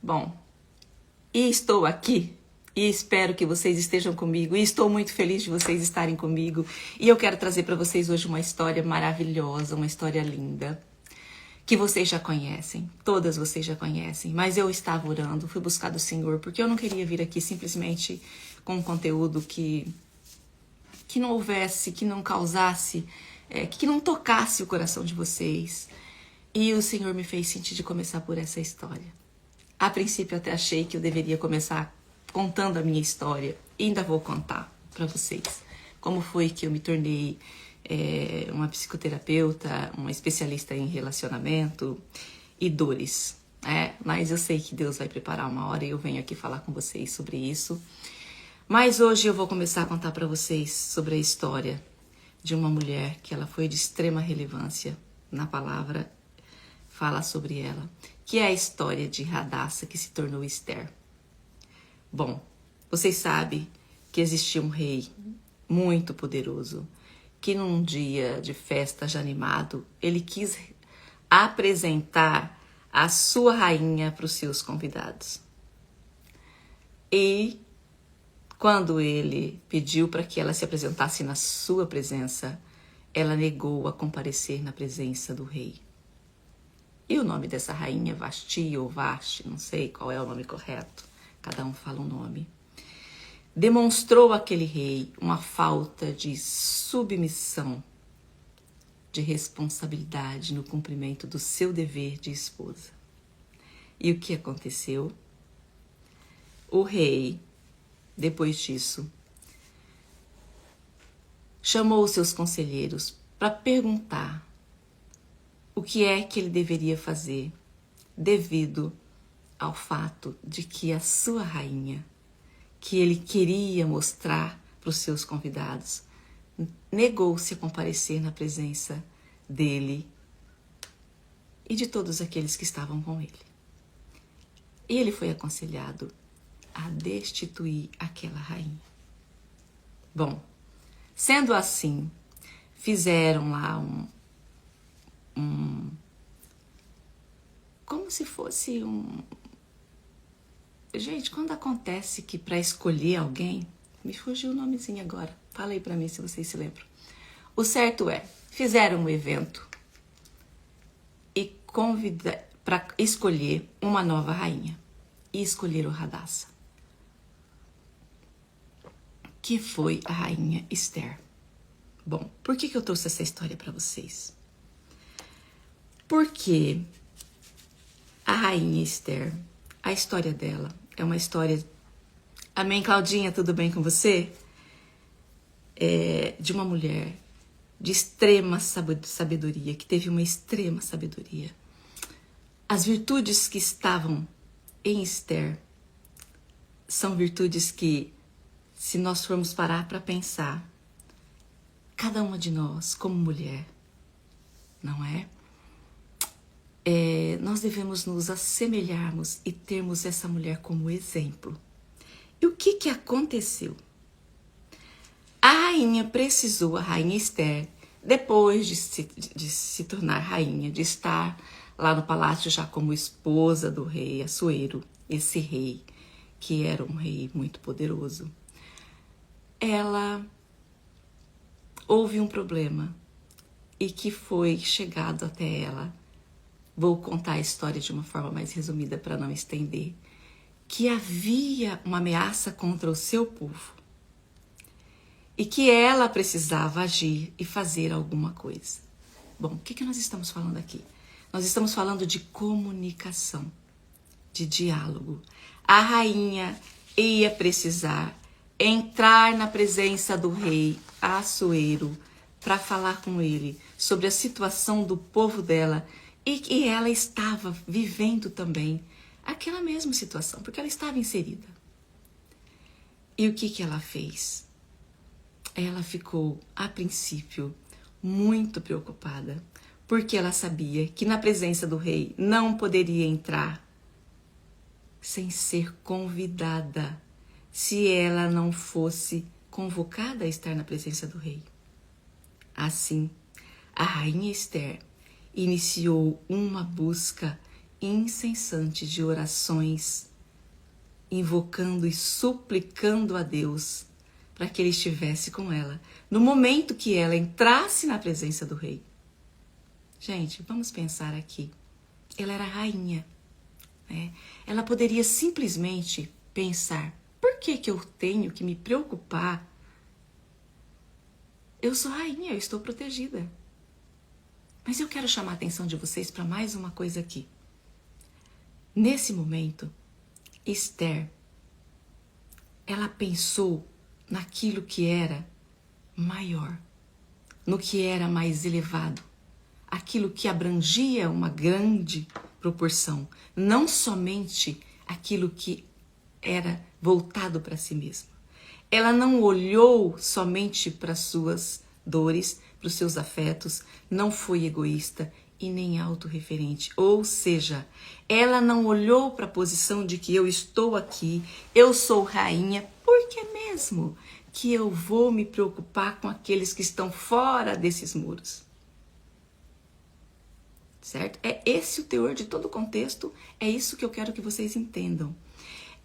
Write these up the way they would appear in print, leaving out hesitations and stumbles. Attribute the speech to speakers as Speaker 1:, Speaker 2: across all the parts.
Speaker 1: Bom, e estou aqui e espero que vocês estejam comigo e estou muito feliz de vocês estarem comigo e eu quero trazer para vocês hoje uma história maravilhosa, uma história linda que vocês já conhecem, todas vocês já conhecem, mas eu estava orando, fui buscar do Senhor porque eu não queria vir aqui simplesmente com um conteúdo que não houvesse, que não causasse, que não tocasse o coração de vocês. E o Senhor me fez sentir de começar por essa história. A princípio eu até achei que eu deveria começar contando a minha história. E ainda vou contar para vocês como foi que eu me tornei uma psicoterapeuta, uma especialista em relacionamento e dores. Mas eu sei que Deus vai preparar uma hora e eu venho aqui falar com vocês sobre isso. Mas hoje eu vou começar a contar para vocês sobre a história de uma mulher que ela foi de extrema relevância na palavra, fala sobre ela, que é a história de Radassa que se tornou Esther. Bom, vocês sabem que existia um rei muito poderoso que num dia de festa já animado, ele quis apresentar a sua rainha para os seus convidados. E quando ele pediu para que ela se apresentasse na sua presença, ela negou a comparecer na presença do rei. E o nome dessa rainha, Vasti ou Vashti, não sei qual é o nome correto, cada um fala um nome, demonstrou àquele rei uma falta de submissão, de responsabilidade no cumprimento do seu dever de esposa. E o que aconteceu? O rei, depois disso, chamou os seus conselheiros para perguntar o que é que ele deveria fazer devido ao fato de que a sua rainha, que ele queria mostrar para os seus convidados, negou-se a comparecer na presença dele e de todos aqueles que estavam com ele. E ele foi aconselhado a destituir aquela rainha. Bom, sendo assim, fizeram lá como se fosse Gente, quando acontece que para escolher alguém, me fugiu o nomezinho agora, fala aí para mim se vocês se lembram. O certo é, fizeram um evento e para escolher uma nova rainha. E escolheram Radassa, que foi a rainha Esther. Bom, por que eu trouxe essa história para vocês? Porque a rainha Esther, a história dela é uma história... Amém, Claudinha, tudo bem com você? De uma mulher de extrema sabedoria, que teve uma extrema sabedoria. As virtudes que estavam em Esther são virtudes que, se nós formos parar para pensar, cada uma de nós, como mulher, não é? Nós devemos nos assemelharmos e termos essa mulher como exemplo. E o que aconteceu? A rainha Esther, depois de se tornar rainha, de estar lá no palácio já como esposa do rei Assuero, esse rei que era um rei muito poderoso, houve um problema e que foi chegado até ela. Vou contar a história de uma forma mais resumida para não estender. Que havia uma ameaça contra o seu povo. E que ela precisava agir e fazer alguma coisa. Bom, o que nós estamos falando aqui? Nós estamos falando de comunicação, de diálogo. A rainha ia precisar entrar na presença do rei Assuero para falar com ele sobre a situação do povo dela. E que ela estava vivendo também aquela mesma situação, porque ela estava inserida. E o que ela fez? Ela ficou, a princípio, muito preocupada, porque ela sabia que na presença do rei não poderia entrar sem ser convidada, se ela não fosse convocada a estar na presença do rei. Assim, a rainha Esther iniciou uma busca incessante de orações, invocando e suplicando a Deus para que ele estivesse com ela, no momento que ela entrasse na presença do rei. Gente, vamos pensar aqui. Ela era rainha, né? Ela poderia simplesmente pensar, por que eu tenho que me preocupar? Eu sou rainha, eu estou protegida. Mas eu quero chamar a atenção de vocês para mais uma coisa aqui. Nesse momento, Esther, ela pensou naquilo que era maior, no que era mais elevado, aquilo que abrangia uma grande proporção, não somente aquilo que era voltado para si mesma. Ela não olhou somente para suas dores, para os seus afetos, não foi egoísta e nem autorreferente. Ou seja, ela não olhou para a posição de que eu estou aqui, eu sou rainha, por que mesmo que eu vou me preocupar com aqueles que estão fora desses muros? Certo? É esse o teor de todo o contexto, é isso que eu quero que vocês entendam.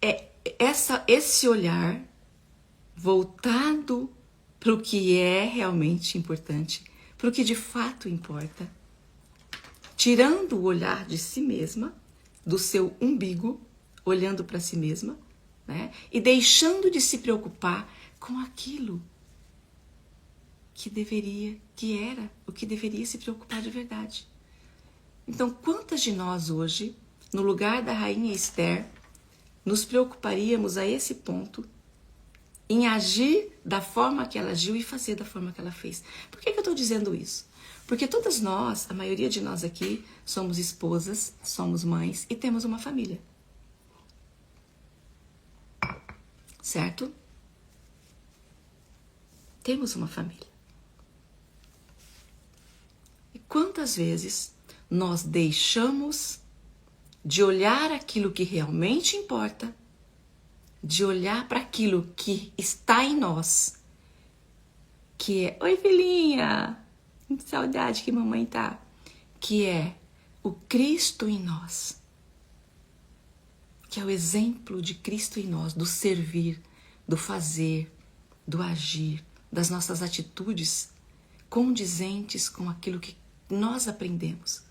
Speaker 1: É esse olhar voltado para o que é realmente importante, para o que de fato importa, tirando o olhar de si mesma, do seu umbigo, olhando para si mesma, né? E deixando de se preocupar com aquilo que era o que deveria se preocupar de verdade. Então, quantas de nós hoje, no lugar da rainha Esther, nos preocuparíamos a esse ponto em agir da forma que ela agiu e fazer da forma que ela fez? Por que eu estou dizendo isso? Porque todas nós, a maioria de nós aqui, somos esposas, somos mães e temos uma família. Certo? Temos uma família. E quantas vezes nós deixamos de olhar aquilo que realmente importa, de olhar para aquilo que está em nós, que é, oi filhinha, que saudade que mamãe tá, que é o Cristo em nós, que é o exemplo de Cristo em nós, do servir, do fazer, do agir, das nossas atitudes condizentes com aquilo que nós aprendemos.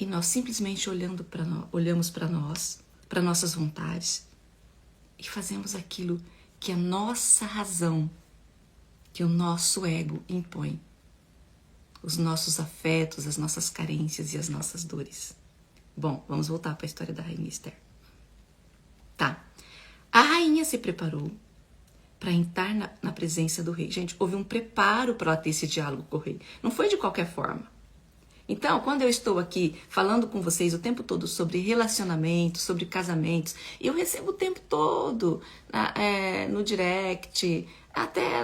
Speaker 1: E nós simplesmente olhamos para nós, para nossas vontades, e fazemos aquilo que a nossa razão, que o nosso ego impõe. Os nossos afetos, as nossas carências e as nossas dores. Bom, vamos voltar para a história da rainha Esther. Tá. A rainha se preparou para entrar na presença do rei. Gente, houve um preparo para ela ter esse diálogo com o rei. Não foi de qualquer forma. Então, quando eu estou aqui falando com vocês o tempo todo sobre relacionamentos, sobre casamentos, eu recebo o tempo todo no direct, até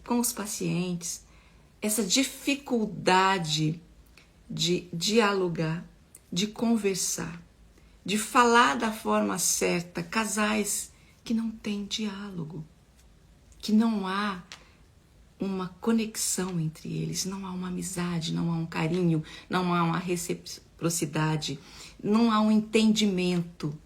Speaker 1: com os pacientes, essa dificuldade de dialogar, de conversar, de falar da forma certa, casais que não têm diálogo, que não há uma conexão entre eles, não há uma amizade, não há um carinho, não há uma reciprocidade, não há um entendimento,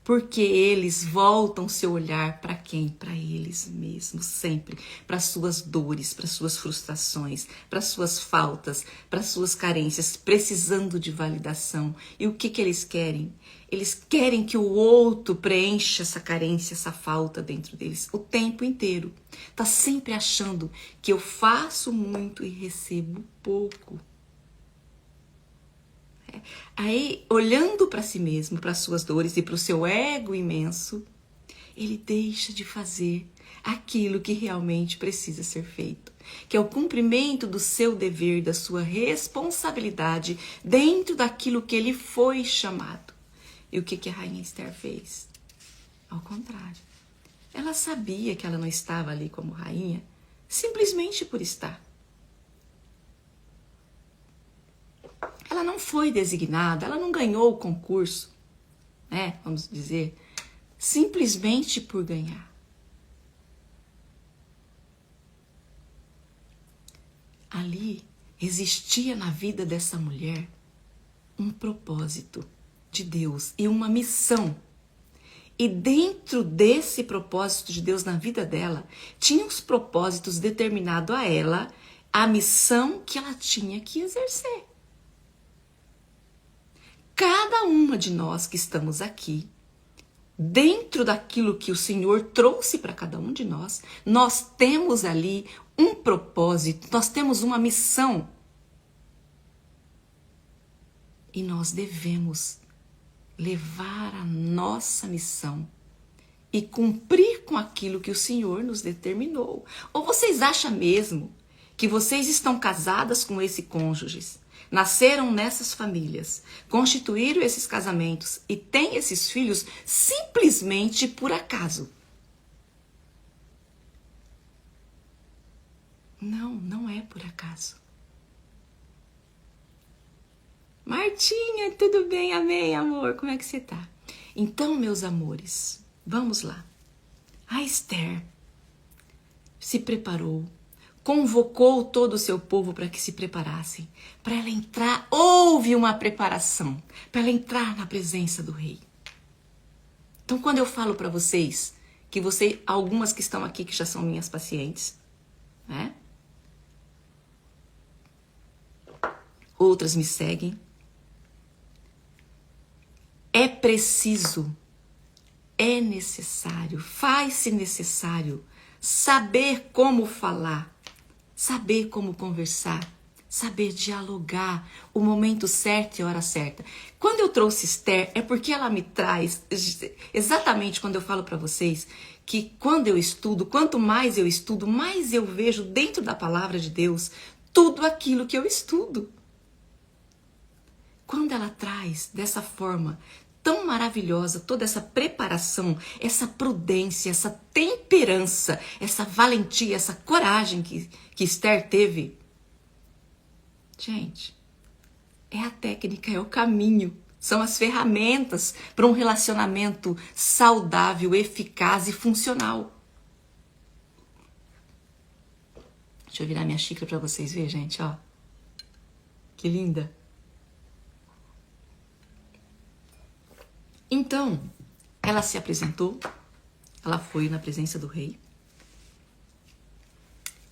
Speaker 1: porque eles voltam seu olhar para quem? Para eles mesmos, sempre, para suas dores, para suas frustrações, para suas faltas, para suas carências, precisando de validação. E o que eles querem? Eles querem que o outro preencha essa carência, essa falta dentro deles o tempo inteiro. Tá sempre achando que eu faço muito e recebo pouco. Aí, olhando para si mesmo, para suas dores e para o seu ego imenso, ele deixa de fazer aquilo que realmente precisa ser feito, que é o cumprimento do seu dever, da sua responsabilidade dentro daquilo que ele foi chamado. E o que a rainha Esther fez? Ao contrário. Ela sabia que ela não estava ali como rainha simplesmente por estar. Ela não foi designada, ela não ganhou o concurso, né? Vamos dizer, simplesmente por ganhar. Ali existia na vida dessa mulher um propósito de Deus e uma missão. E dentro desse propósito de Deus na vida dela, tinha os propósitos determinados a ela, a missão que ela tinha que exercer. Cada uma de nós que estamos aqui, dentro daquilo que o Senhor trouxe para cada um de nós, nós temos ali um propósito, nós temos uma missão. E nós devemos levar a nossa missão e cumprir com aquilo que o Senhor nos determinou. Ou vocês acham mesmo que vocês estão casadas com esse cônjuge, nasceram nessas famílias, constituíram esses casamentos e têm esses filhos simplesmente por acaso? Não, não é por acaso. Martinha, tudo bem? Amém, amor. Como é que você tá? Então, meus amores, vamos lá. A Esther se preparou, convocou todo o seu povo para que se preparassem. Para ela entrar, houve uma preparação para ela entrar na presença do rei. Então, quando eu falo para vocês, que algumas que estão aqui que já são minhas pacientes, né? Outras me seguem. É preciso, é necessário, faz-se necessário saber como falar, saber como conversar, saber dialogar, o momento certo e a hora certa. Quando eu trouxe Esther, é porque ela me traz, exatamente quando eu falo para vocês, que quando eu estudo, quanto mais eu estudo, mais eu vejo dentro da palavra de Deus tudo aquilo que eu estudo. Quando ela traz dessa forma tão maravilhosa, toda essa preparação, essa prudência, essa temperança, essa valentia, essa coragem que Esther teve. Gente, é a técnica, é o caminho, são as ferramentas para um relacionamento saudável, eficaz e funcional. Deixa eu virar minha xícara para vocês verem, gente, ó. Que linda. Então, ela se apresentou, ela foi na presença do rei.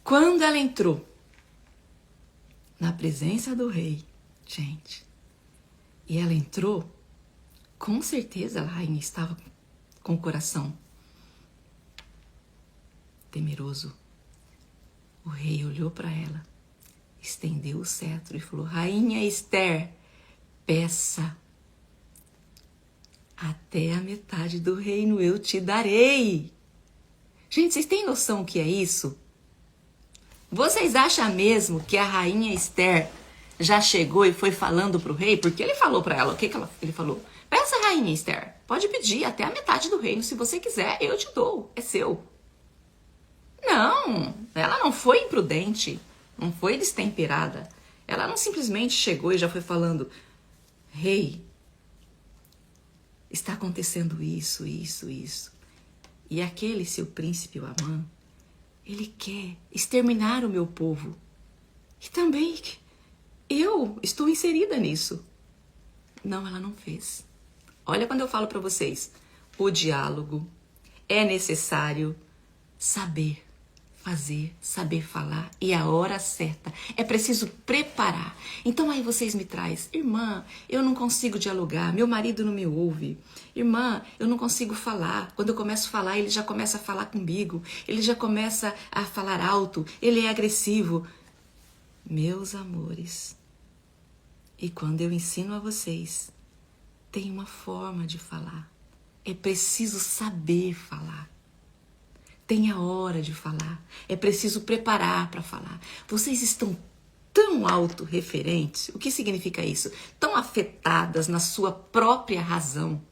Speaker 1: Quando ela entrou na presença do rei, gente, e ela entrou, com certeza a rainha estava com o coração temeroso. O rei olhou para ela, estendeu o cetro e falou: Rainha Esther, peça. Até a metade do reino eu te darei. Gente, vocês têm noção o que é isso? Vocês acham mesmo que a rainha Esther já chegou e foi falando pro rei? Porque ele falou para ela, o que ele falou? Peça, rainha Esther, pode pedir até a metade do reino, se você quiser, eu te dou, é seu. Não, ela não foi imprudente, não foi destemperada. Ela não simplesmente chegou e já foi falando: rei, está acontecendo isso. E aquele seu príncipe, o Amã, ele quer exterminar o meu povo. E também eu estou inserida nisso. Não, ela não fez. Olha, quando eu falo para vocês, o diálogo é necessário saber fazer, saber falar e a hora certa. É preciso preparar. Então aí vocês me trazem: irmã, eu não consigo dialogar, meu marido não me ouve. Irmã, eu não consigo falar. Quando eu começo a falar, ele já começa a falar comigo. Ele já começa a falar alto. Ele é agressivo. Meus amores, e quando eu ensino a vocês, tem uma forma de falar. É preciso saber falar. Tem a hora de falar. É preciso preparar para falar. Vocês estão tão autorreferentes. O que significa isso? Tão afetadas na sua própria razão.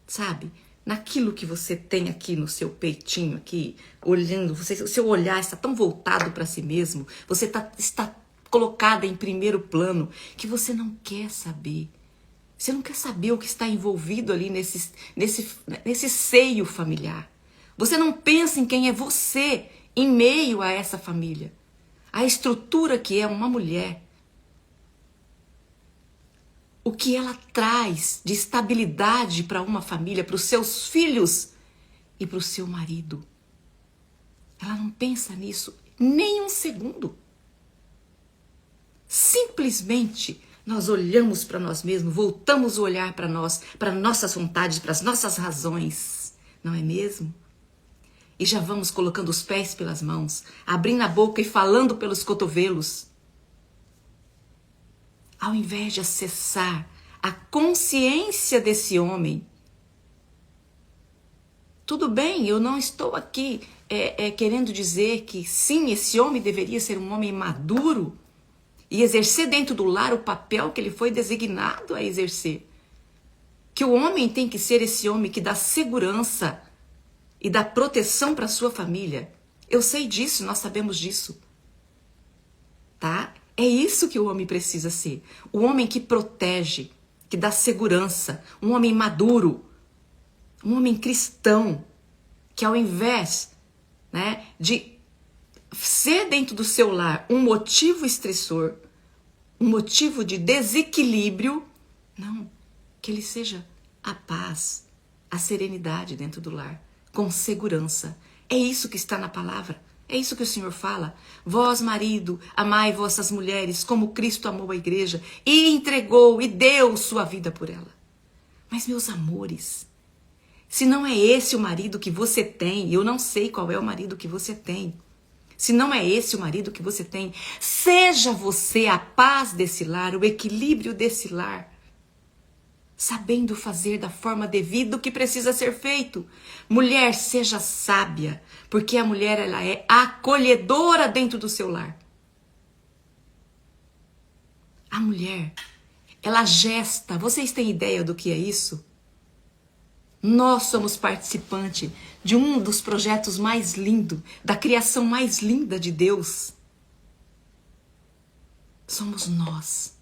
Speaker 1: Sabe? Naquilo que você tem aqui no seu peitinho, aqui, olhando. O seu olhar está tão voltado para si mesmo. Você está colocada em primeiro plano que você não quer saber. Você não quer saber o que está envolvido ali nesse seio familiar. Você não pensa em quem é você em meio a essa família. a estrutura que é uma mulher, o que ela traz de estabilidade para uma família, para os seus filhos e para o seu marido. Ela não pensa nisso nem um segundo. Simplesmente nós olhamos para nós mesmos, voltamos o olhar para nós, para nossas vontades, para as nossas razões, não é mesmo? E já vamos colocando os pés pelas mãos, abrindo a boca e falando pelos cotovelos. Ao invés de acessar a consciência desse homem. Tudo bem, eu não estou aqui querendo dizer que sim, esse homem deveria ser um homem maduro e exercer dentro do lar o papel que ele foi designado a exercer. Que o homem tem que ser esse homem que dá segurança e dá proteção para sua família. Eu sei disso, nós sabemos disso. Tá? É isso que o homem precisa ser. O homem que protege, que dá segurança. Um homem maduro. Um homem cristão. Que ao invés, né, de ser dentro do seu lar um motivo estressor, um motivo de desequilíbrio, não. Que ele seja a paz, a serenidade dentro do lar. Com segurança. É isso que está na palavra. É isso que o Senhor fala. Vós, marido, amai vossas mulheres como Cristo amou a igreja e entregou e deu sua vida por ela. Mas, meus amores, se não é esse o marido que você tem, eu não sei qual é o marido que você tem. Se não é esse o marido que você tem, seja você a paz desse lar, o equilíbrio desse lar. Sabendo fazer da forma devida o que precisa ser feito. Mulher, seja sábia, porque a mulher ela é acolhedora dentro do seu lar. A mulher, ela gesta. Vocês têm ideia do que é isso? Nós somos participantes de um dos projetos mais lindos, da criação mais linda de Deus. Somos nós.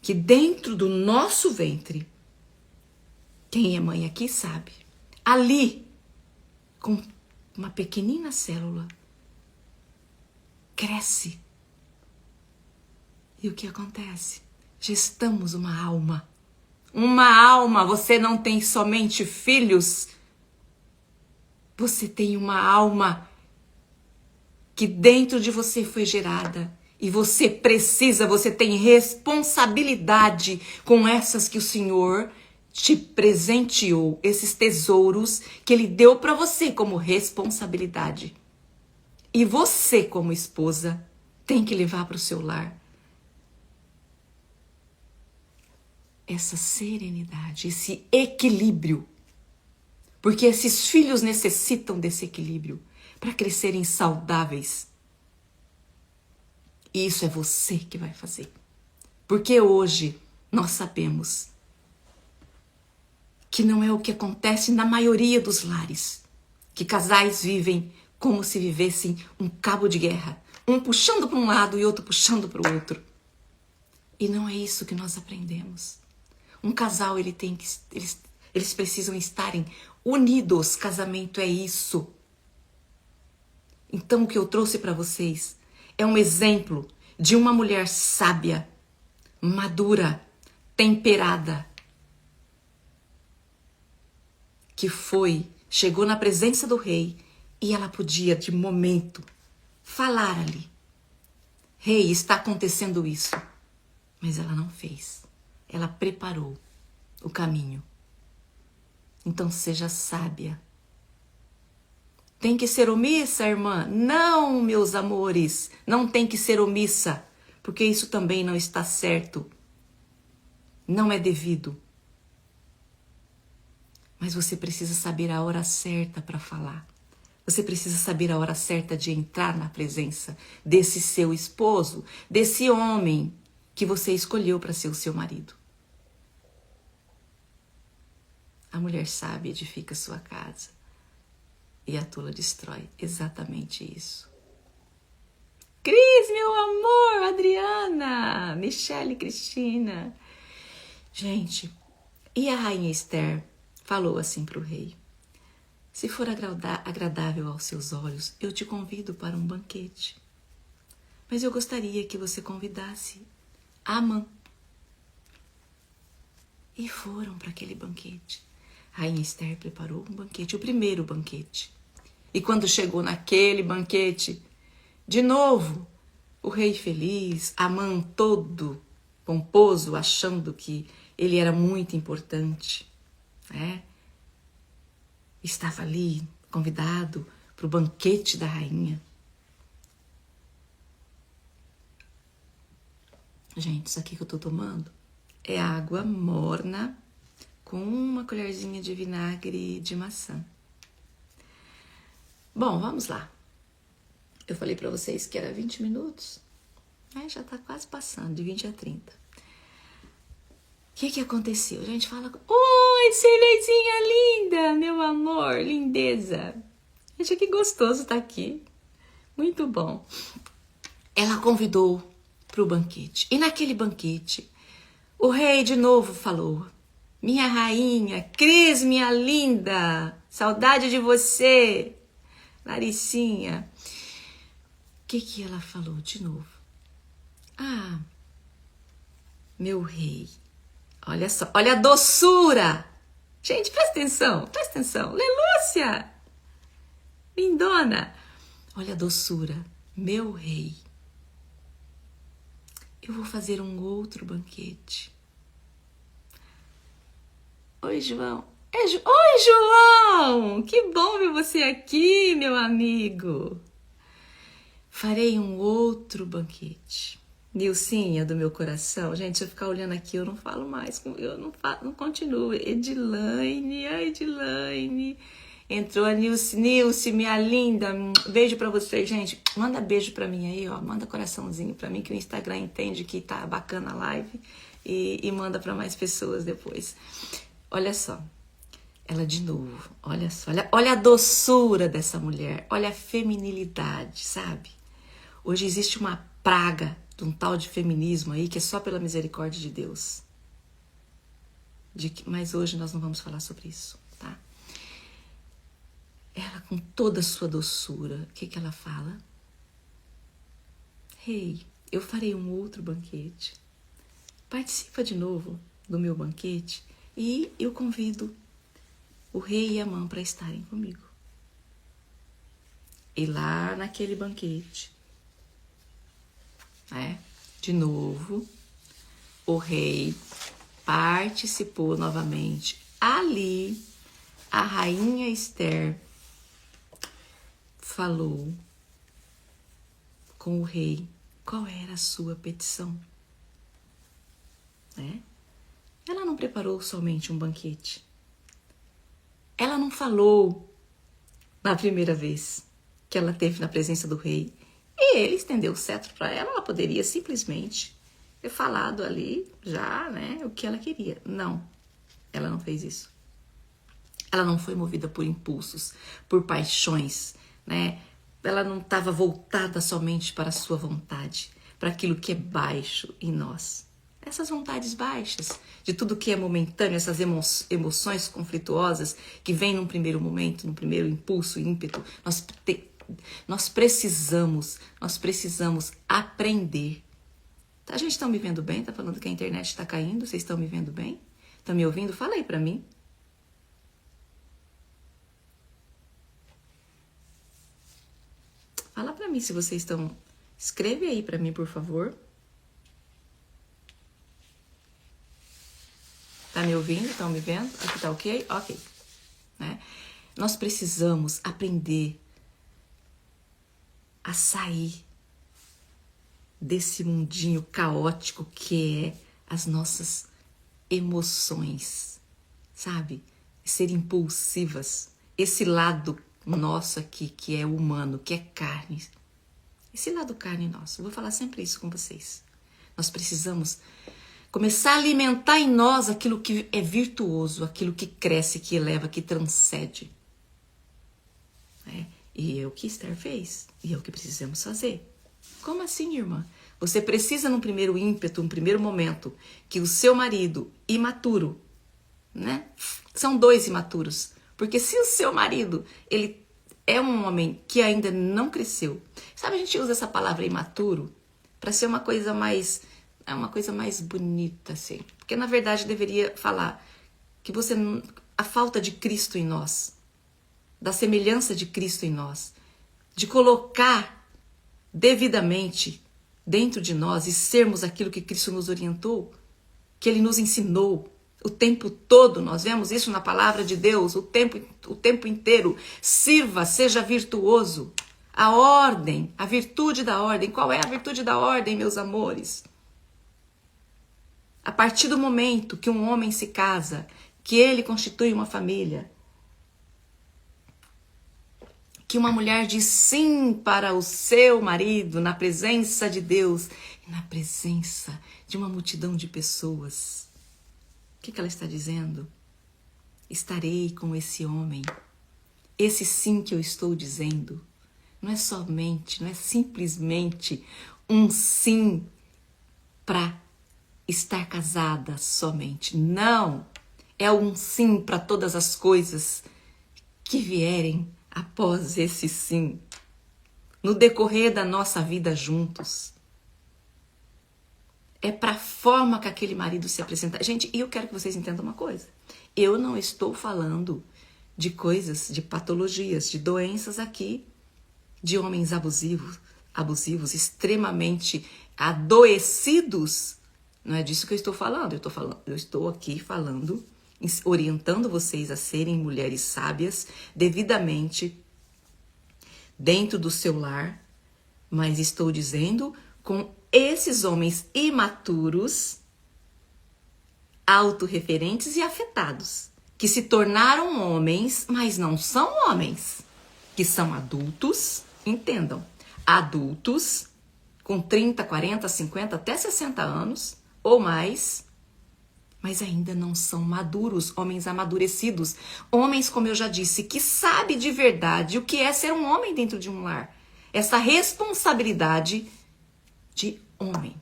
Speaker 1: Que dentro do nosso ventre, quem é mãe aqui sabe, ali, com uma pequenina célula, cresce. E o que acontece? Gestamos uma alma. Uma alma, você não tem somente filhos, você tem uma alma que dentro de você foi gerada. E você precisa, você tem responsabilidade com essas que o Senhor te presenteou, esses tesouros que Ele deu para você como responsabilidade. E você, como esposa, tem que levar para o seu lar essa serenidade, esse equilíbrio. Porque esses filhos necessitam desse equilíbrio para crescerem saudáveis. E isso é você que vai fazer. Porque hoje nós sabemos que não é o que acontece na maioria dos lares. Que casais vivem como se vivessem um cabo de guerra. Um puxando para um lado e outro puxando para o outro. E não é isso que nós aprendemos. Um casal, eles precisam estarem unidos. Casamento é isso. Então o que eu trouxe para vocês é um exemplo de uma mulher sábia, madura, temperada, que chegou na presença do rei e ela podia, de momento, falar ali. Rei, está acontecendo isso. Mas ela não fez. Ela preparou o caminho. Então seja sábia. Tem que ser omissa, irmã? Não, meus amores, não tem que ser omissa, porque isso também não está certo. Não é devido. Mas você precisa saber a hora certa para falar. Você precisa saber a hora certa de entrar na presença desse seu esposo, desse homem que você escolheu para ser o seu marido. A mulher sábia edifica sua casa. E a tola destrói. Exatamente isso. Cris, meu amor, Adriana, Michele, Cristina. Gente, e a rainha Esther falou assim para o rei. Se for agradável aos seus olhos, eu te convido para um banquete. Mas eu gostaria que você convidasse Amã. E foram para aquele banquete. A Rainha Esther preparou um banquete, o primeiro banquete. E quando chegou naquele banquete, de novo, o rei feliz, Amã todo pomposo, achando que ele era muito importante, né? Estava ali, convidado para o banquete da rainha. Gente, isso aqui que eu tô tomando é água morna com uma colherzinha de vinagre de maçã. Bom, vamos lá. Eu falei para vocês que era 20 minutos. Já tá quase passando, de 20 a 30. O que aconteceu? A gente fala, oi, cervezinha linda, meu amor, lindeza. Gente, que gostoso tá aqui. Muito bom. Ela convidou para o banquete. E naquele banquete, o rei de novo falou, minha rainha, Cris, minha linda, saudade de você, Laricinha. O que ela falou de novo? Ah, meu rei, olha só, olha a doçura. Gente, presta atenção. Lelúcia, lindona, olha a doçura, meu rei. Eu vou fazer um outro banquete. Oi, João. Oi, João! Que bom ver você aqui, meu amigo. Farei um outro banquete. Nilcinha do meu coração. Gente, se eu ficar olhando aqui, eu não falo mais. Eu não continuo. Edilaine, a Edilaine. Entrou a Nilce, minha linda. Beijo pra vocês, gente. Manda beijo pra mim aí, ó. Manda coraçãozinho pra mim, que o Instagram entende que tá bacana a live. E manda pra mais pessoas depois. Olha só. Ela de novo. Olha só. Olha a doçura dessa mulher. Olha a feminilidade, sabe? Hoje existe uma praga de um tal de feminismo aí que é só pela misericórdia de Deus. Mas hoje nós não vamos falar sobre isso, tá? Ela com toda a sua doçura, o que ela fala? Rei, eu farei um outro banquete. Participa de novo do meu banquete e eu convido o rei e a Amã para estarem comigo. E lá naquele banquete, de novo, o rei participou novamente. Ali, a rainha Esther falou com o rei qual era a sua petição. Ela não preparou somente um banquete. Ela não falou na primeira vez que ela teve na presença do rei e ele estendeu o cetro para ela. Ela poderia simplesmente ter falado ali já, o que ela queria. Não, ela não fez isso. Ela não foi movida por impulsos, por paixões, Ela não estava voltada somente para a sua vontade, para aquilo que é baixo em nós. Essas vontades baixas, de tudo que é momentâneo, essas emoções conflituosas que vêm num primeiro momento, num primeiro impulso, ímpeto, nós precisamos aprender. A gente está me vendo bem? Tá falando que a internet está caindo? Vocês estão me vendo bem? Estão me ouvindo? Fala aí para mim. Fala para mim se vocês estão... Escreve aí para mim, por favor. Tá me ouvindo? Estão me vendo? Aqui tá ok? Ok. Nós precisamos aprender a sair desse mundinho caótico que é as nossas emoções, sabe? Ser impulsivas. Esse lado nosso aqui, que é humano, que é carne. Esse lado carne nosso. Eu vou falar sempre isso com vocês. Nós precisamos começar a alimentar em nós aquilo que é virtuoso, aquilo que cresce, que eleva, que transcende. E é o que Esther fez. E é o que precisamos fazer. Como assim, irmã? Você precisa, num primeiro ímpeto, num primeiro momento, que o seu marido, imaturo, são dois imaturos. Porque se o seu marido, ele é um homem que ainda não cresceu, sabe, a gente usa essa palavra imaturo para ser uma coisa mais, bonita, assim. Porque na verdade deveria falar que a falta de Cristo em nós, da semelhança de Cristo em nós, de colocar devidamente dentro de nós e sermos aquilo que Cristo nos orientou, que Ele nos ensinou o tempo todo. Nós vemos isso na palavra de Deus o tempo inteiro. Sirva, seja virtuoso. A ordem, a virtude da ordem. Qual é a virtude da ordem, meus amores? A partir do momento que um homem se casa, que ele constitui uma família, que uma mulher diz sim para o seu marido na presença de Deus e na presença de uma multidão de pessoas. O que ela está dizendo? Estarei com esse homem. Esse sim que eu estou dizendo não é simplesmente um sim para estar casada somente. Não, é um sim para todas as coisas que vierem após esse sim, no decorrer da nossa vida juntos. É para a forma que aquele marido se apresenta. Gente, e eu quero que vocês entendam uma coisa. Eu não estou falando de coisas, de patologias, de doenças aqui, de homens abusivos, extremamente adoecidos. Não é disso que eu estou falando. Eu estou aqui falando, orientando vocês a serem mulheres sábias, devidamente dentro do seu lar, mas estou dizendo com esses homens imaturos, autorreferentes e afetados, que se tornaram homens, mas não são homens, que são adultos, entendam, adultos com 30, 40, 50, até 60 anos ou mais, mas ainda não são maduros, homens amadurecidos, homens, como eu já disse, que sabem de verdade o que é ser um homem dentro de um lar, essa responsabilidade de homem.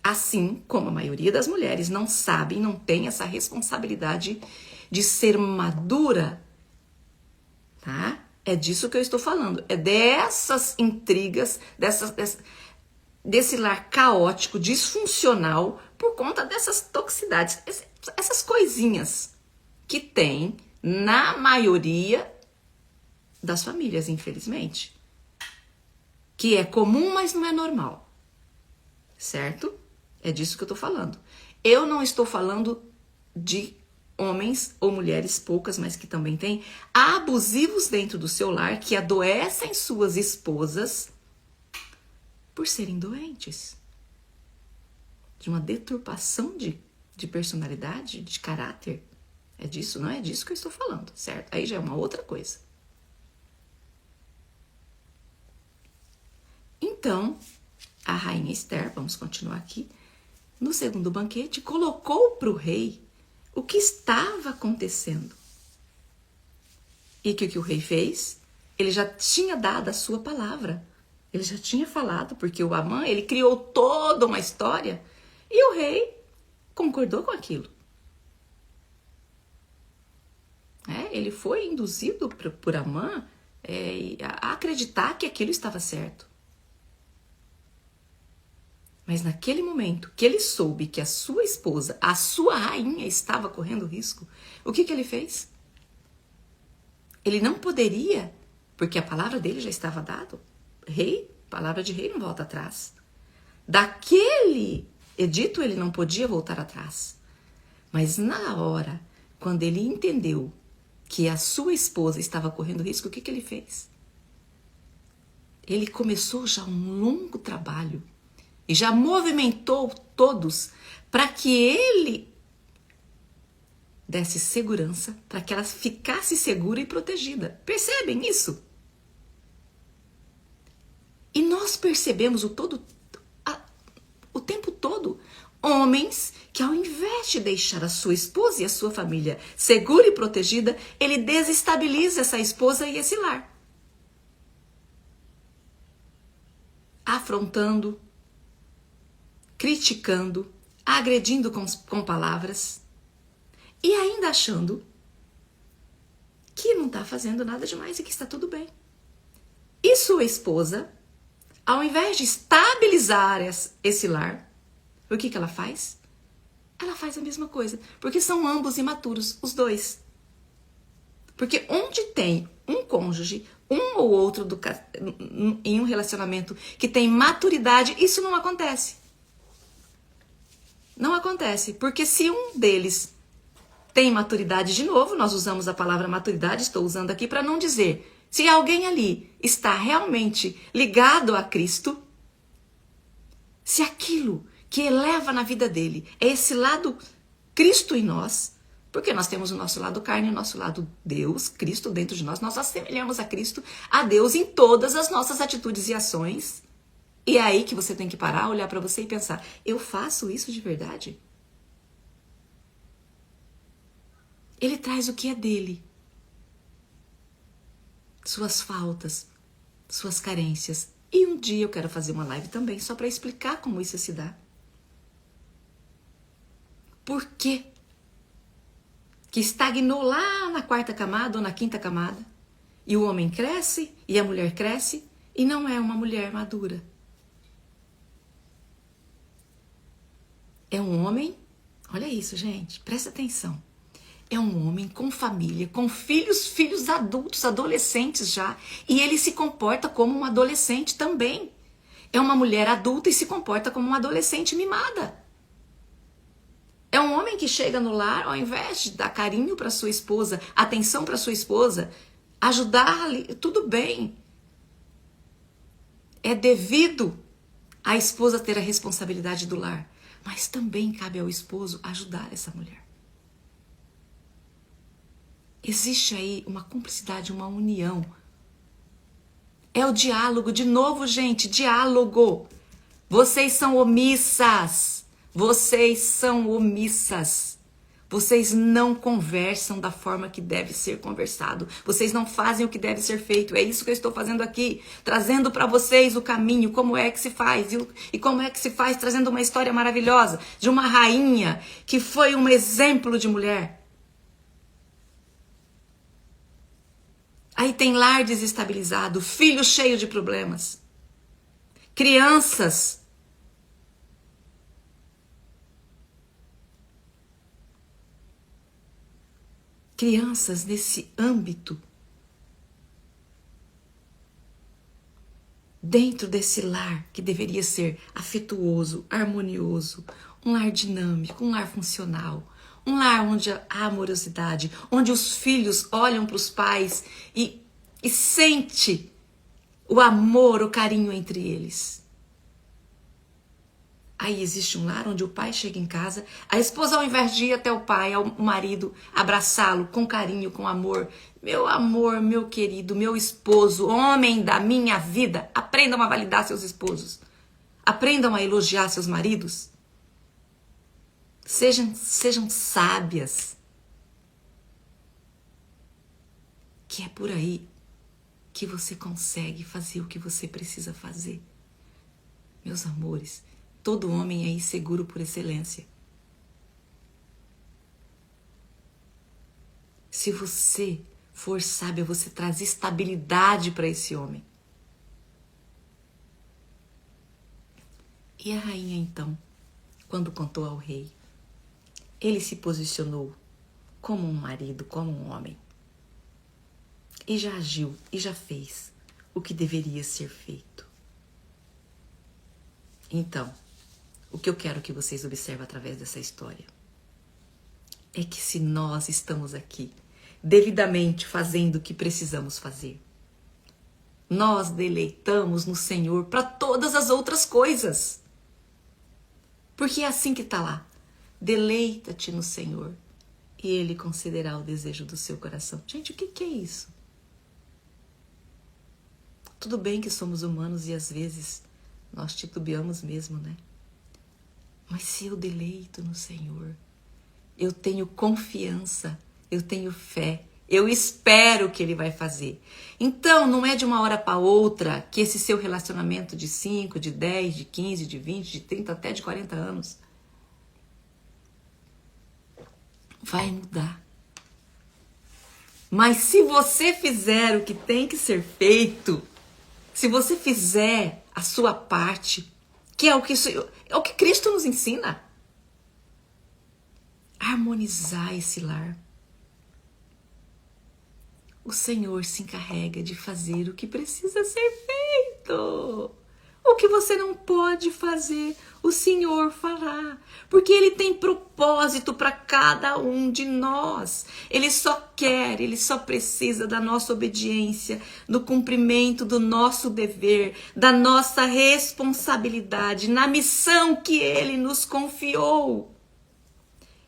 Speaker 1: Assim como a maioria das mulheres não sabem, não tem essa responsabilidade de ser madura, tá? É disso que eu estou falando, é dessas intrigas, desse lar caótico, disfuncional, por conta dessas toxicidades, essas coisinhas que tem na maioria das famílias, infelizmente. Que é comum, mas não é normal. Certo? É disso que eu tô falando. Eu não estou falando de homens ou mulheres, poucas, mas que também tem, abusivos dentro do seu lar, que adoecem suas esposas por serem doentes. De uma deturpação de personalidade, de caráter. É disso, não é disso que eu estou falando, certo? Aí já é uma outra coisa. Então, a rainha Esther, vamos continuar aqui, no segundo banquete, colocou para o rei o que estava acontecendo. E o que o rei fez? Ele já tinha dado a sua palavra. Ele já tinha falado, porque o Amã, ele criou toda uma história e o rei concordou com aquilo. Ele foi induzido por Amã a acreditar que aquilo estava certo. Mas naquele momento que ele soube que a sua esposa, a sua rainha, estava correndo risco, o que ele fez? Ele não poderia, porque a palavra dele já estava dada. Rei, palavra de rei não volta atrás. Daquele edito ele não podia voltar atrás. Mas na hora, quando ele entendeu que a sua esposa estava correndo risco, o que ele fez? Ele começou já um longo trabalho e já movimentou todos para que ele desse segurança, para que ela ficasse segura e protegida. Percebem isso? E nós percebemos o tempo todo homens que, ao invés de deixar a sua esposa e a sua família segura e protegida, ele desestabiliza essa esposa e esse lar. Afrontando, criticando, agredindo com palavras e ainda achando que não está fazendo nada demais e que está tudo bem. E sua esposa, ao invés de estabilizar esse lar, o que ela faz? Ela faz a mesma coisa, porque são ambos imaturos, os dois. Porque onde tem um cônjuge, um ou outro em um relacionamento que tem maturidade, isso não acontece. Não acontece, porque se um deles tem maturidade, de novo, nós usamos a palavra maturidade, estou usando aqui para não dizer, se alguém ali está realmente ligado a Cristo, se aquilo que eleva na vida dele é esse lado Cristo em nós, porque nós temos o nosso lado carne e o nosso lado Deus, Cristo dentro de nós, nós assemelhamos a Cristo, a Deus em todas as nossas atitudes e ações. E é aí que você tem que parar, olhar para você e pensar, eu faço isso de verdade? Ele traz o que é dele. Suas faltas, suas carências. E um dia eu quero fazer uma live também só para explicar como isso se dá. Por quê? Que estagnou lá na 4ª camada ou na 5ª camada. E o homem cresce e a mulher cresce e não é uma mulher madura. É um homem, olha isso, gente, presta atenção. É um homem com família, com filhos adultos, adolescentes já. E ele se comporta como um adolescente também. É uma mulher adulta e se comporta como uma adolescente mimada. É um homem que chega no lar, ao invés de dar carinho para sua esposa, atenção para sua esposa, ajudar ali, tudo bem. É devido à esposa ter a responsabilidade do lar. Mas também cabe ao esposo ajudar essa mulher. Existe aí uma cumplicidade, uma união. É o diálogo, de novo, gente, diálogo. Vocês são omissas. Vocês são omissas. Vocês não conversam da forma que deve ser conversado. Vocês não fazem o que deve ser feito. É isso que eu estou fazendo aqui, trazendo para vocês o caminho, como é que se faz. E como é que se faz, trazendo uma história maravilhosa de uma rainha que foi um exemplo de mulher. Aí tem lar desestabilizado, filho cheio de problemas, crianças nesse âmbito, dentro desse lar que deveria ser afetuoso, harmonioso, um lar dinâmico, um lar funcional, um lar onde há amorosidade, onde os filhos olham para os pais e sente o amor, o carinho entre eles. Aí existe um lar onde o pai chega em casa, a esposa, ao invés de ir até o pai, ao marido, abraçá-lo com carinho, com amor, meu querido, meu esposo, homem da minha vida, aprendam a validar seus esposos, aprendam a elogiar seus maridos, sejam sábias, que é por aí que você consegue fazer o que você precisa fazer. Meus amores, todo homem é inseguro por excelência. Se você for sábia, você traz estabilidade para esse homem. E a rainha, então, quando contou ao rei, ele se posicionou como um marido, como um homem. E já agiu, e já fez o que deveria ser feito. Então, o que eu quero que vocês observem através dessa história é que se nós estamos aqui devidamente fazendo o que precisamos fazer, nós deleitamos no Senhor para todas as outras coisas. Porque é assim que está lá. Deleita-te no Senhor e Ele concederá o desejo do seu coração. Gente, o que é isso? Tudo bem que somos humanos e às vezes nós titubeamos mesmo, né? Mas se eu deleito no Senhor, eu tenho confiança, eu tenho fé, eu espero que Ele vai fazer. Então, não é de uma hora para outra que esse seu relacionamento de 5, de 10, de 15, de 20, de 30, até de 40 anos vai mudar. Mas se você fizer o que tem que ser feito, se você fizer a sua parte, que é o que Cristo nos ensina, harmonizar esse lar, o Senhor se encarrega de fazer o que precisa ser feito. O que você não pode fazer, o Senhor fará. Porque Ele tem propósito para cada um de nós. Ele só precisa da nossa obediência, do cumprimento do nosso dever, da nossa responsabilidade, na missão que Ele nos confiou.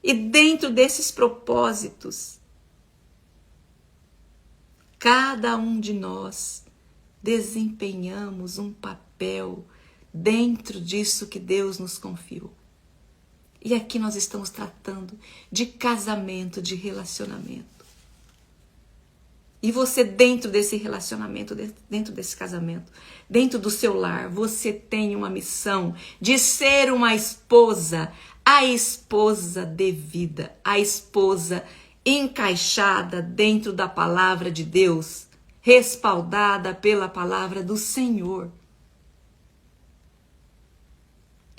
Speaker 1: E dentro desses propósitos, cada um de nós desempenhamos um papel dentro disso que Deus nos confiou. E aqui nós estamos tratando de casamento, de relacionamento. E você dentro desse relacionamento, dentro desse casamento, dentro do seu lar, você tem uma missão de ser uma esposa, a esposa devida, a esposa encaixada dentro da palavra de Deus, respaldada pela palavra do Senhor.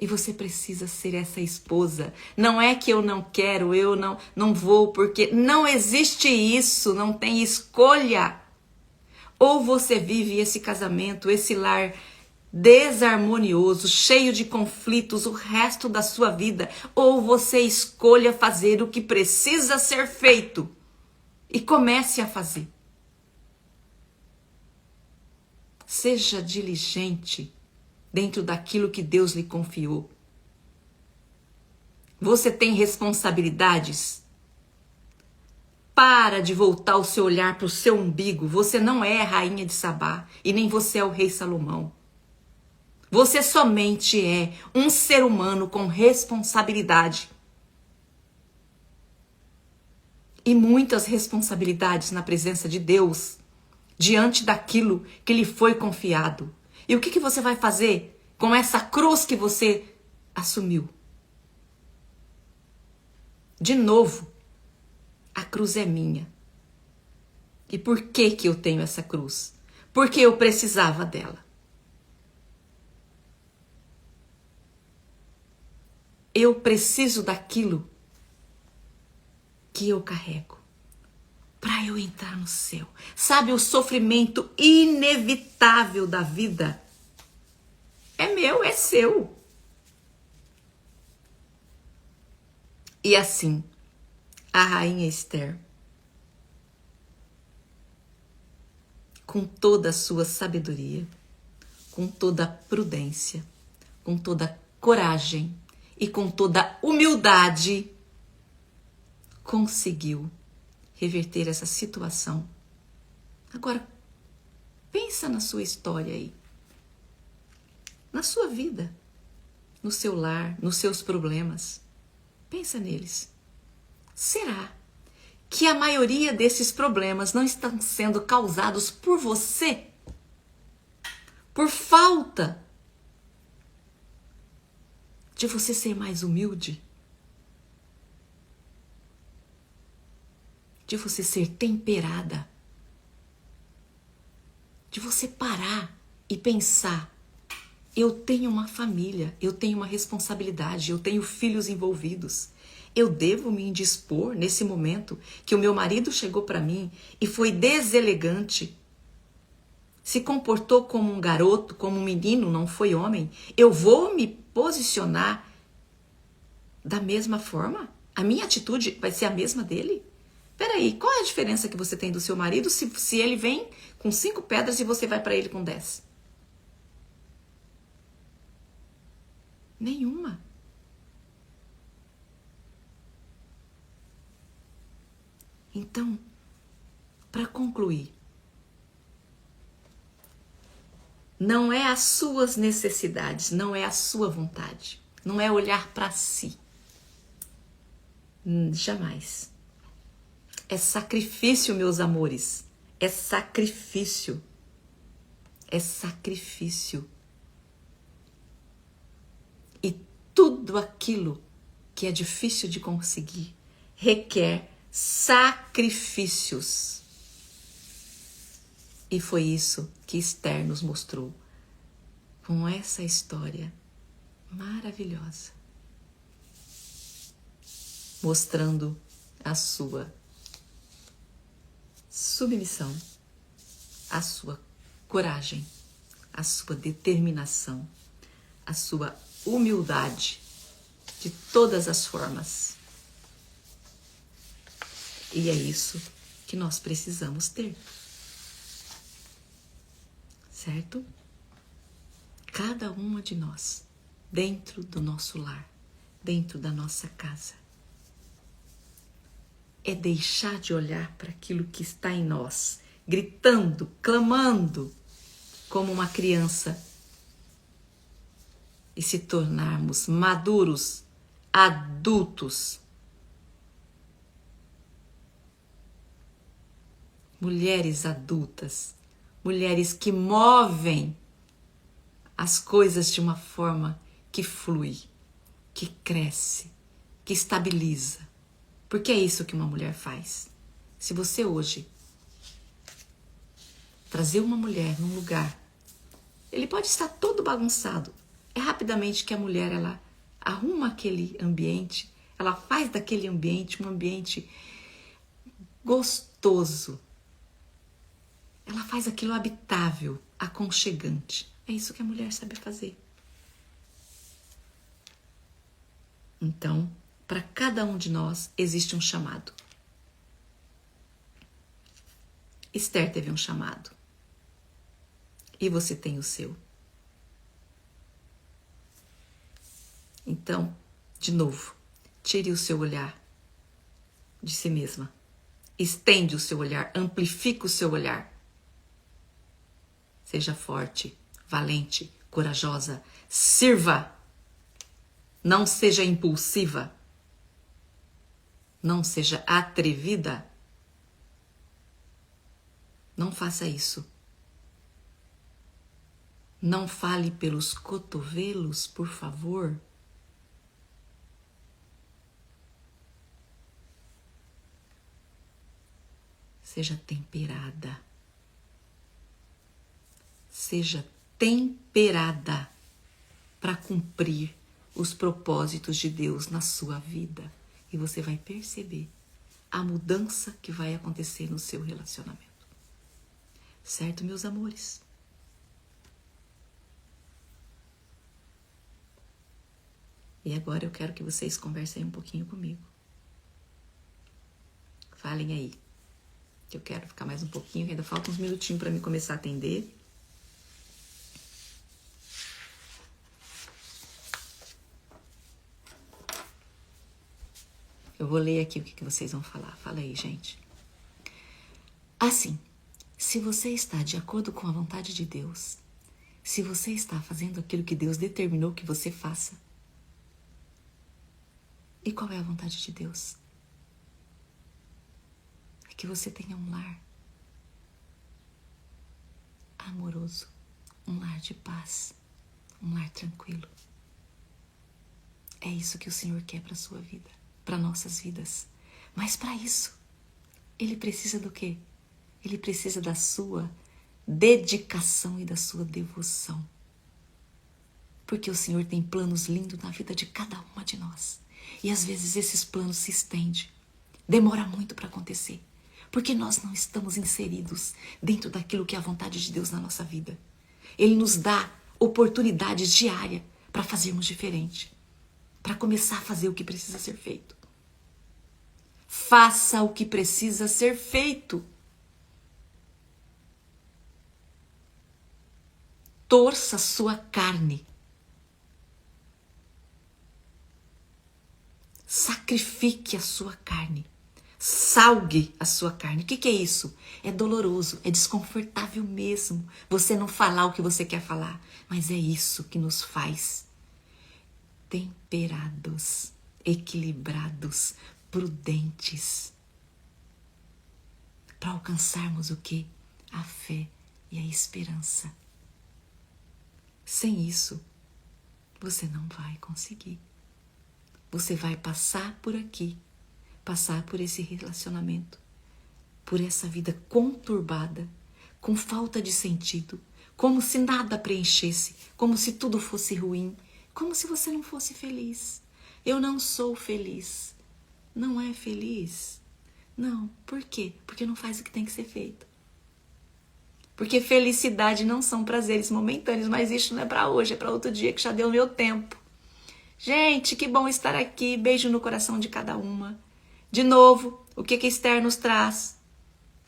Speaker 1: E você precisa ser essa esposa. Não é que eu não quero, eu não vou, porque não existe isso, não tem escolha. Ou você vive esse casamento, esse lar desarmonioso, cheio de conflitos o resto da sua vida, ou você escolha fazer o que precisa ser feito e comece a fazer. Seja diligente dentro daquilo que Deus lhe confiou. Você tem responsabilidades? Para de voltar o seu olhar para o seu umbigo. Você não é a rainha de Sabá e nem você é o rei Salomão. Você somente é um ser humano com responsabilidade. E muitas responsabilidades na presença de Deus, diante daquilo que lhe foi confiado. E o que você vai fazer com essa cruz que você assumiu? De novo, a cruz é minha. E por que eu tenho essa cruz? Porque eu precisava dela. Eu preciso daquilo que eu carrego para eu entrar no céu. Sabe, o sofrimento inevitável da vida é meu, é seu. E assim, a rainha Esther, com toda a sua sabedoria, com toda a prudência, com toda a coragem e com toda a humildade, conseguiu reverter essa situação. Agora, pensa na sua história aí, na sua vida, no seu lar, nos seus problemas. Pensa neles. Será que a maioria desses problemas não estão sendo causados por você? Por falta de você ser mais humilde? De você ser temperada? De você parar e pensar: eu tenho uma família, eu tenho uma responsabilidade, eu tenho filhos envolvidos. Eu devo me indispor nesse momento que o meu marido chegou para mim e foi deselegante, se comportou como um garoto, como um menino, não foi homem. Eu vou me posicionar da mesma forma? A minha atitude vai ser a mesma dele? Peraí, qual é a diferença que você tem do seu marido se ele vem com 5 pedras e você vai para ele com 10? Nenhuma. Então, para concluir, não é as suas necessidades, não é a sua vontade, não é olhar para si. Jamais. É sacrifício, meus amores. É sacrifício. É sacrifício. E tudo aquilo que é difícil de conseguir requer sacrifícios. E foi isso que Esther nos mostrou com essa história maravilhosa, mostrando a sua submissão, a sua coragem, a sua determinação, a sua humildade de todas as formas. E é isso que nós precisamos ter. Certo? Cada uma de nós, dentro do nosso lar, dentro da nossa casa, é deixar de olhar para aquilo que está em nós, gritando, clamando, como uma criança, e se tornarmos maduros, adultos, mulheres adultas, mulheres que movem as coisas de uma forma que flui, que cresce, que estabiliza. Porque é isso que uma mulher faz. Se você hoje trazer uma mulher num lugar, ele pode estar todo bagunçado. É rapidamente que a mulher, ela arruma aquele ambiente, ela faz daquele ambiente um ambiente gostoso. Ela faz aquilo habitável, aconchegante. É isso que a mulher sabe fazer. Então, para cada um de nós existe um chamado. Esther teve um chamado. E você tem o seu. Então, de novo, tire o seu olhar de si mesma. Estende o seu olhar, amplifique o seu olhar. Seja forte, valente, corajosa. Sirva. Não seja impulsiva. Não seja atrevida. Não faça isso. Não fale pelos cotovelos, por favor. Seja temperada. Seja temperada para cumprir os propósitos de Deus na sua vida. E você vai perceber a mudança que vai acontecer no seu relacionamento. Certo, meus amores? E agora eu quero que vocês conversem um pouquinho comigo. Falem aí. Eu quero ficar mais um pouquinho, ainda falta uns minutinhos para mim começar a atender. Eu vou ler aqui o que vocês vão falar. Fala aí, gente. Assim, se você está de acordo com a vontade de Deus, se você está fazendo aquilo que Deus determinou que você faça, e qual é a vontade de Deus? É que você tenha um lar amoroso, um lar de paz, um lar tranquilo. É isso que o Senhor quer para a sua vida, para nossas vidas. Mas para isso, Ele precisa do quê? Ele precisa da sua dedicação e da sua devoção. Porque o Senhor tem planos lindos na vida de cada uma de nós. E às vezes esses planos se estendem. Demora muito para acontecer. Porque nós não estamos inseridos dentro daquilo que é a vontade de Deus na nossa vida. Ele nos dá oportunidades diárias para fazermos diferente. Para começar a fazer o que precisa ser feito. Faça o que precisa ser feito. Torça sua carne. Sacrifique a sua carne. Salgue a sua carne. O que é isso? É doloroso, é desconfortável mesmo. Você não falar o que você quer falar. Mas é isso que nos faz temperados, equilibrados, prudentes. Para alcançarmos o quê? A fé e a esperança. Sem isso, você não vai conseguir. Você vai passar por aqui, passar por esse relacionamento, por essa vida conturbada, com falta de sentido, como se nada preenchesse, como se tudo fosse ruim, como se você não fosse feliz. Eu não sou feliz. Não é feliz? Não. Por quê? Porque não faz o que tem que ser feito. Porque felicidade não são prazeres momentâneos, mas isso não é para hoje, é para outro dia que já deu o meu tempo. Gente, que bom estar aqui. Beijo no coração de cada uma. De novo, o que Esther nos traz?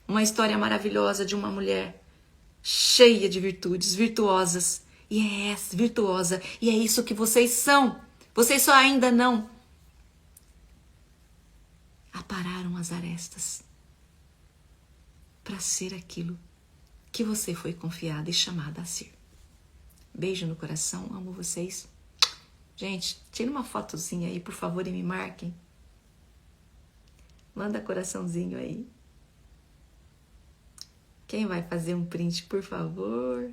Speaker 1: Uma história maravilhosa de uma mulher cheia de virtudes, virtuosas. E é essa, virtuosa. E é isso que vocês são. Vocês só ainda não apararam as arestas para ser aquilo que você foi confiada e chamada a ser. Beijo no coração, amo vocês. Gente, tira uma fotozinha aí, por favor, e me marquem. Manda coraçãozinho aí. Quem vai fazer um print, por favor?